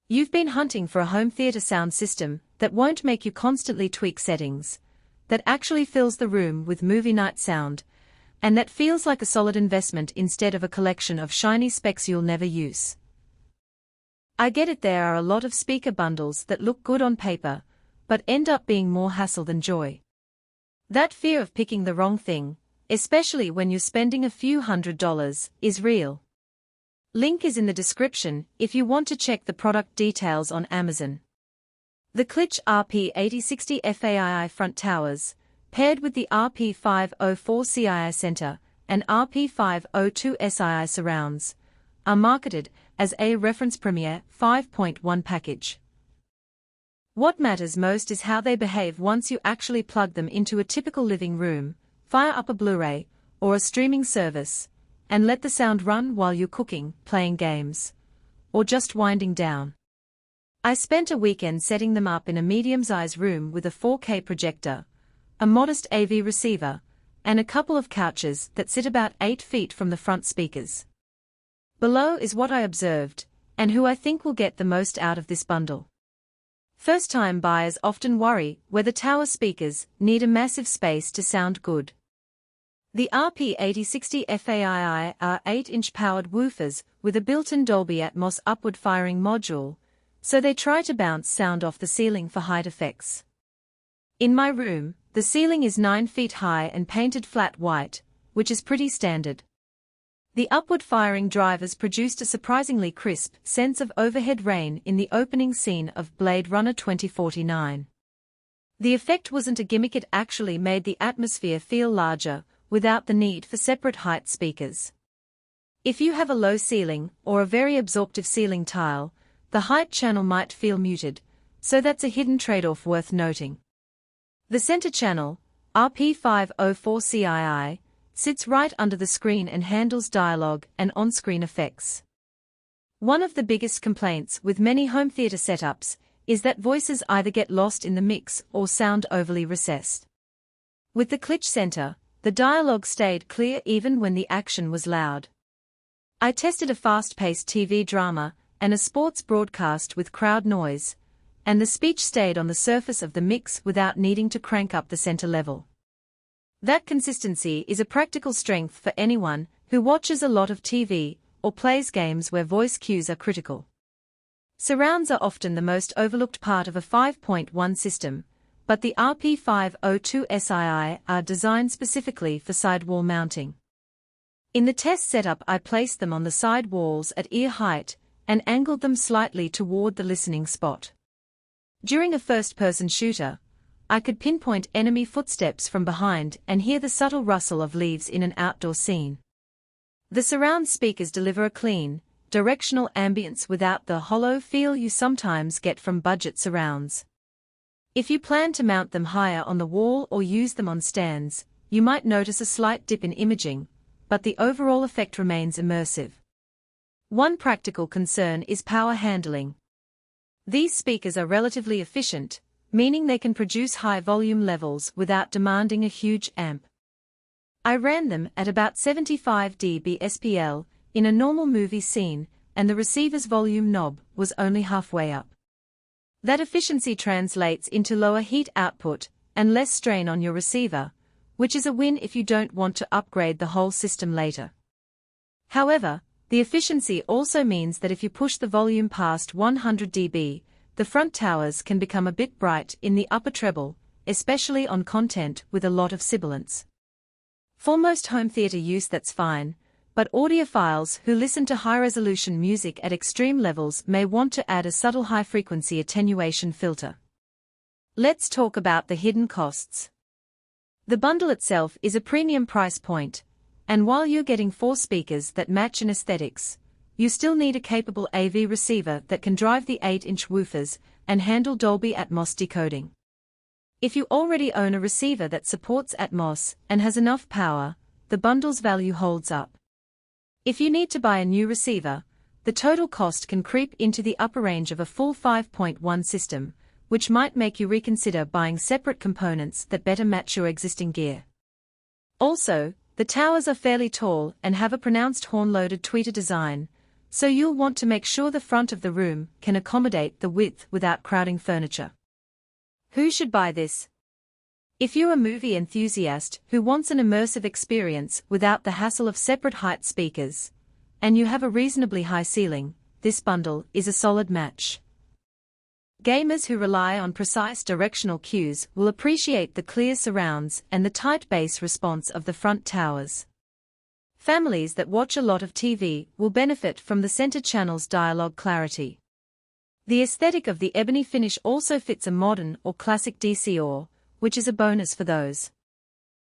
You've been hunting for a home theater sound system that won't make you constantly tweak settings, that actually fills the room with movie night sound, and that feels like a solid investment instead of a collection of shiny specs you'll never use. I get it, there are a lot of speaker bundles that look good on paper, but end up being more hassle than joy. That fear of picking the wrong thing, especially when you're spending a few $100s, is real. Link is in the description if you want to check the product details on Amazon. The Klipsch RP8060 FAII front towers, paired with the RP504 CII center and RP502 SII surrounds, are marketed as a reference Premiere 5.1 package. What matters most is how they behave once you actually plug them into a typical living room, fire up a Blu-ray, or a streaming service, and let the sound run while you're cooking, playing games, or just winding down. I spent a weekend setting them up in a medium-sized room with a 4K projector, a modest AV receiver, and a couple of couches that sit about 8 feet from the front speakers. Below is what I observed, and who I think will get the most out of this bundle. First-time buyers often worry whether tower speakers need a massive space to sound good. The RP8060 FAII are 8-inch powered woofers with a built-in Dolby Atmos upward-firing module, so they try to bounce sound off the ceiling for height effects. In my room, the ceiling is 9 feet high and painted flat white, which is pretty standard. The upward-firing drivers produced a surprisingly crisp sense of overhead rain in the opening scene of Blade Runner 2049. The effect wasn't a gimmick, it actually made the atmosphere feel larger, without the need for separate height speakers. If you have a low ceiling or a very absorptive ceiling tile, the height channel might feel muted, so that's a hidden trade-off worth noting. The center channel, RP504 CII, sits right under the screen and handles dialogue and on-screen effects. One of the biggest complaints with many home theater setups is that voices either get lost in the mix or sound overly recessed. With the Klipsch center, the dialogue stayed clear even when the action was loud. I tested a fast-paced TV drama and a sports broadcast with crowd noise, and the speech stayed on the surface of the mix without needing to crank up the center level. That consistency is a practical strength for anyone who watches a lot of TV or plays games where voice cues are critical. Surrounds are often the most overlooked part of a 5.1 system, but the RP502 SII are designed specifically for sidewall mounting. In the test setup, I placed them on the side walls at ear height and angled them slightly toward the listening spot. During a first-person shooter, I could pinpoint enemy footsteps from behind and hear the subtle rustle of leaves in an outdoor scene. The surround speakers deliver a clean, directional ambience without the hollow feel you sometimes get from budget surrounds. If you plan to mount them higher on the wall or use them on stands, you might notice a slight dip in imaging, but the overall effect remains immersive. One practical concern is power handling. These speakers are relatively efficient, meaning they can produce high volume levels without demanding a huge amp. I ran them at about 75 dB SPL in a normal movie scene, and the receiver's volume knob was only halfway up. That efficiency translates into lower heat output and less strain on your receiver, which is a win if you don't want to upgrade the whole system later. However, the efficiency also means that if you push the volume past 100 dB, the front towers can become a bit bright in the upper treble, especially on content with a lot of sibilance. For most home theater use that's fine, but audiophiles who listen to high-resolution music at extreme levels may want to add a subtle high-frequency attenuation filter. Let's talk about the hidden costs. The bundle itself is a premium price point, and while you're getting 4 speakers that match in aesthetics, you still need a capable AV receiver that can drive the 8-inch woofers and handle Dolby Atmos decoding. If you already own a receiver that supports Atmos and has enough power, the bundle's value holds up. If you need to buy a new receiver, the total cost can creep into the upper range of a full 5.1 system, which might make you reconsider buying separate components that better match your existing gear. Also, the towers are fairly tall and have a pronounced horn-loaded tweeter design, So you'll want to make sure the front of the room can accommodate the width without crowding furniture. Who should buy this? If you're a movie enthusiast who wants an immersive experience without the hassle of separate height speakers, and you have a reasonably high ceiling, this bundle is a solid match. Gamers who rely on precise directional cues will appreciate the clear surrounds and the tight bass response of the front towers. Families that watch a lot of TV will benefit from the center channel's dialogue clarity. The aesthetic of the ebony finish also fits a modern or classic decor, which is a bonus for those